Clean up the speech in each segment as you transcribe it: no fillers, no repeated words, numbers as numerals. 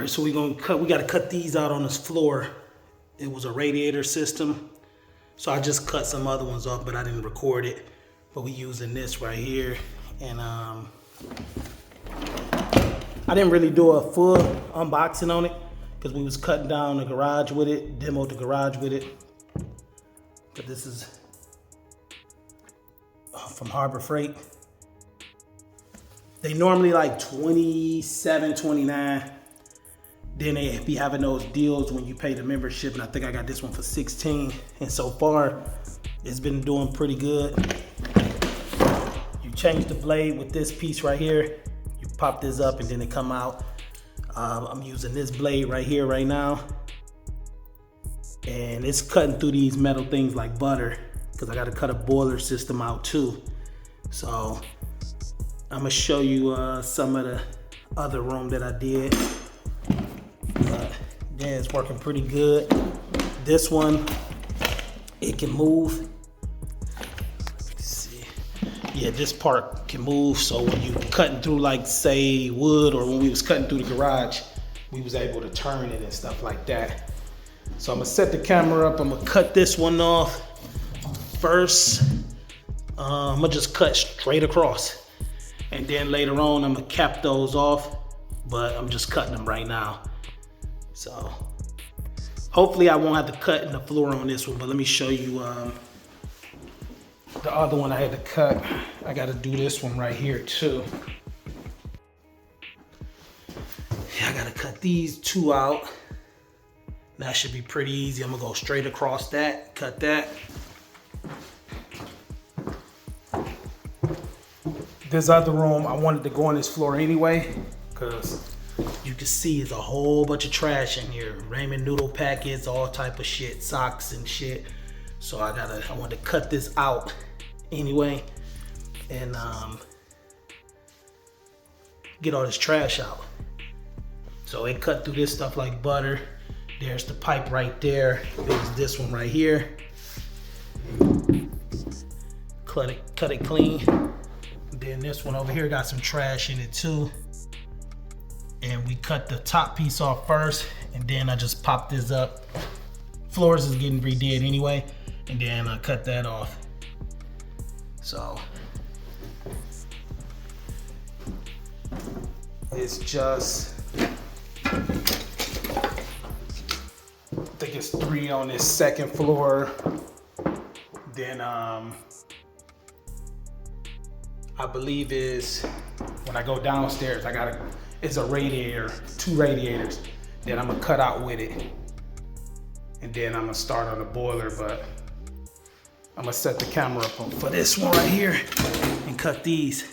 right, so we gotta cut these out on this floor. It was a radiator system. So I just cut some other ones off, but I didn't record it. But we using this right here. And I didn't really do a full unboxing on it because we was cutting down the garage with it, demoed the garage with it. But this is from Harbor Freight. They normally like 27, 29. Then they be having those deals when you pay the membership, and I think I got this one for 16. And so far, it's been doing pretty good. You change the blade with this piece right here. You pop this up and then it come out. I'm using this blade right here right now. And it's cutting through these metal things like butter because I got to cut a boiler system out too. So I'm gonna show you some of the other room that I did. Yeah, it's working pretty good. This one, it can move. Let's see. Yeah, this part can move. So when you cutting through like say wood, or when we was cutting through the garage, we was able to turn it and stuff like that. So I'm gonna set the camera up. I'm gonna cut this one off first. I'm gonna just cut straight across. And then later on, I'm gonna cap those off, but I'm just cutting them right now. So hopefully I won't have to cut in the floor on this one, but let me show you the other one I had to cut. I got to do this one right here too. Yeah, I got to cut these two out. That should be pretty easy. I'm gonna go straight across that, cut that. This other room, I wanted to go on this floor anyway, because you can see there's a whole bunch of trash in here. Ramen noodle packets, all type of shit, socks and shit. So I want to cut this out anyway and get all this trash out. So it cut through this stuff like butter. There's the pipe right there. There's this one right here. Cut it clean. Then this one over here got some trash in it too. And we cut the top piece off first, and then I just popped this up. Floors is getting redid anyway, and then I cut that off. So it's just, I think it's 3 on this second floor. Then I believe is when I go downstairs, it's a radiator, 2 radiators that I'm gonna cut out with it. And then I'm gonna start on the boiler, but I'm gonna set the camera up for this one right here and cut these.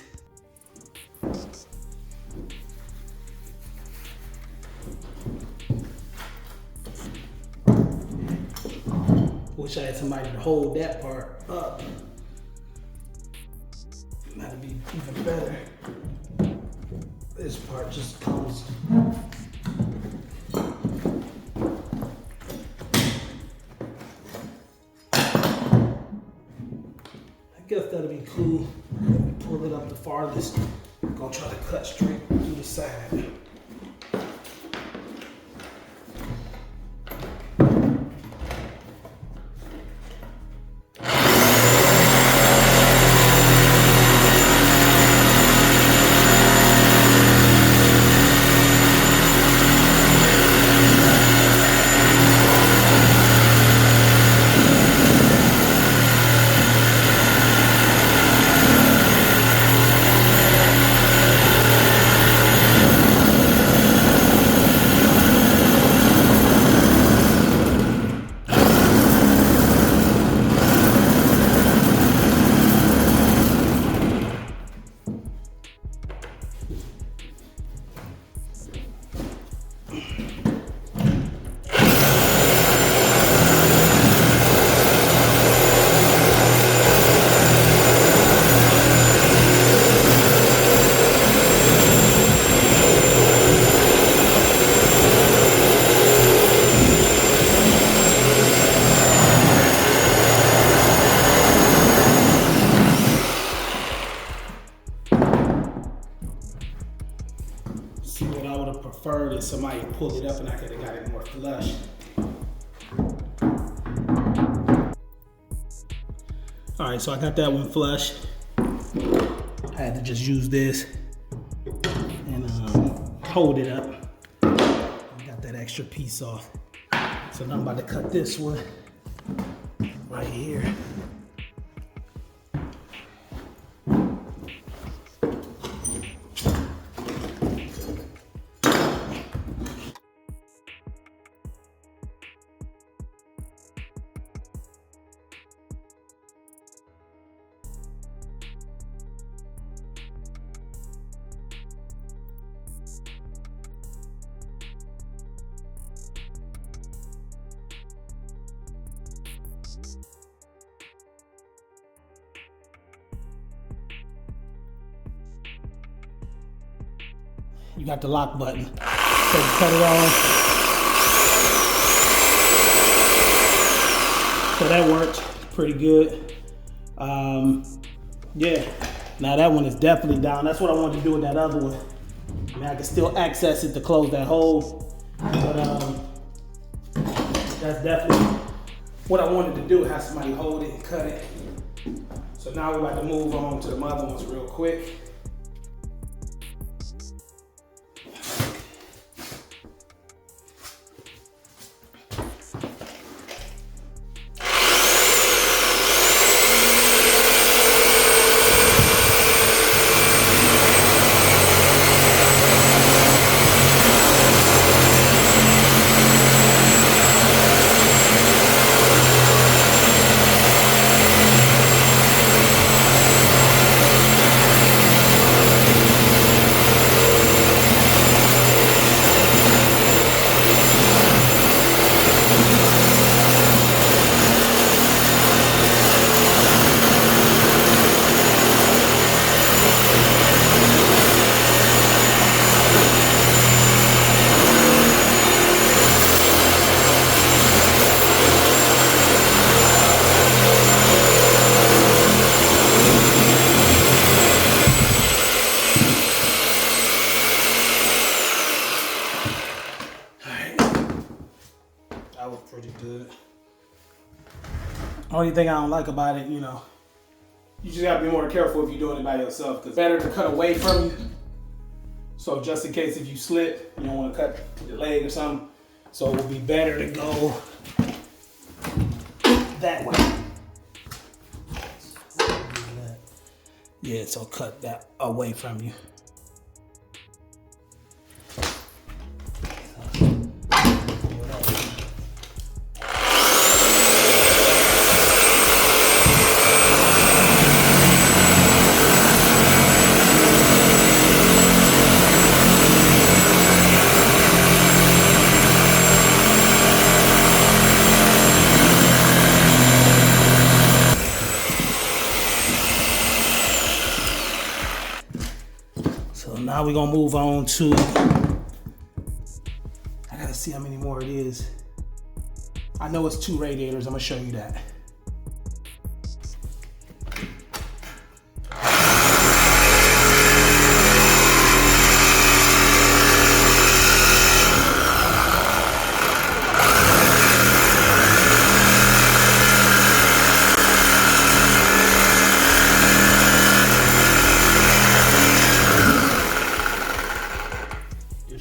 Wish I had somebody to hold that part up. That'd be even better. This part just comes. I guess that'll be cool. Pull it up the farthest. I'm gonna try to cut straight through the side. pull it up and I could have got it more flush. All right, so I got that one flush. I had to just use this and hold it up. Got that extra piece off. So now I'm about to cut this one right here. You got the lock button. So you cut it on. So that worked pretty good. Yeah, now that one is definitely down. That's what I wanted to do with that other one. I mean, I can still access it to close that hole, but that's definitely what I wanted to do, have somebody hold it and cut it. So now we're about to move on to the other ones real quick. That was pretty good. Only thing I don't like about it, you know, you just gotta be more careful if you're doing it by yourself, because better to cut away from you. So just in case if you slip, you don't want to cut your leg or something. So it would be better to go that way. Yeah, so cut that away from you. So now we're gonna move on to, I gotta see how many more it is. I know it's 2 radiators, I'm gonna show you that.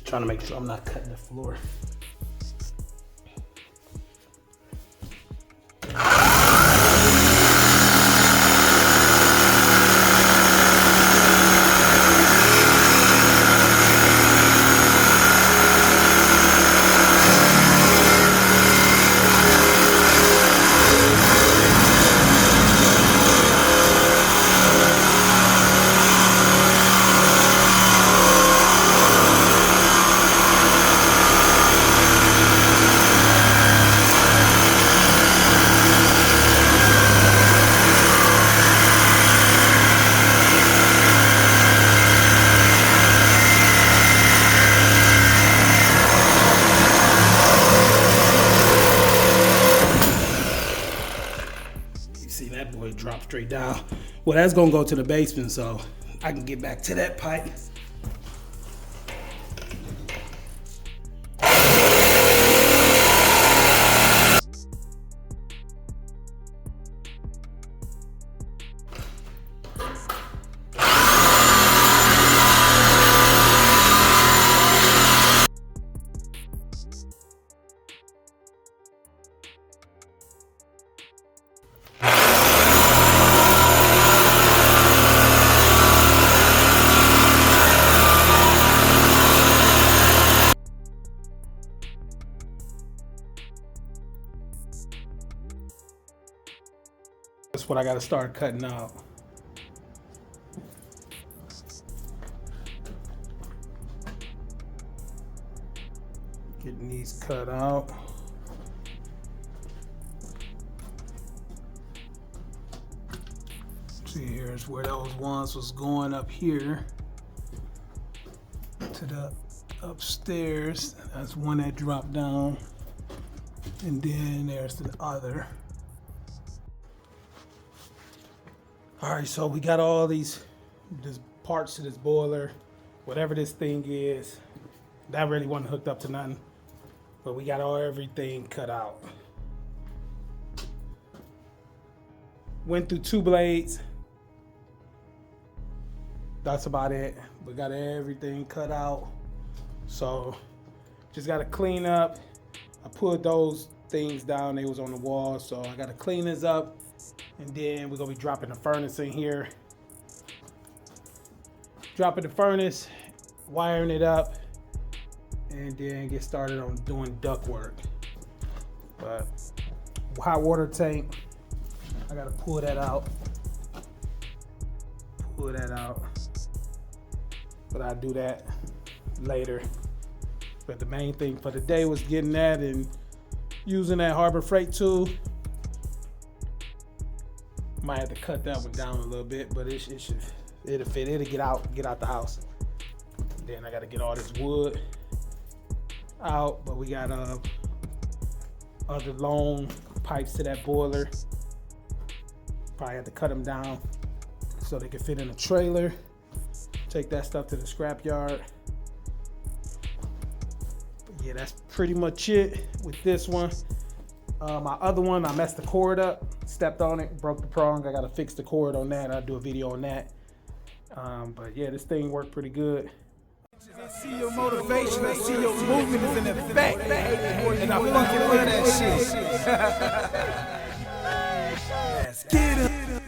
Trying to make sure I'm not cutting the floor. See that boy drop straight down. Well, that's gonna go to the basement, so I can get back to that pipe. That's what I gotta start cutting out. Getting these cut out. See, here's where those ones was going up here to the upstairs. That's one that dropped down. And then there's the other. All right, so we got all these parts to this boiler, whatever this thing is. That really wasn't hooked up to nothing, but we got everything cut out. Went through 2 blades. That's about it. We got everything cut out. So just gotta clean up. I put those things down, they was on the wall, so I gotta clean this up, and then we're gonna be dropping the furnace in here. Dropping the furnace, wiring it up, and then get started on doing duct work. But hot water tank, I gotta pull that out. Pull that out. But I'll do that later. But the main thing for the day was getting that and using that Harbor Freight tool. Might have to cut that one down a little bit, but it'll fit. It'll get out the house. Then I got to get all this wood out, but we got other long pipes to that boiler. Probably have to cut them down so they can fit in a trailer. Take that stuff to the scrap yard. But yeah, that's pretty much it with this one. My other one, I messed the cord up, stepped on it, broke the prong. I gotta fix the cord on that. I'll do a video on that. But yeah, this thing worked pretty good. I see your motivation, I see your movement is in effect, and I fucking love that shit. Let's get it.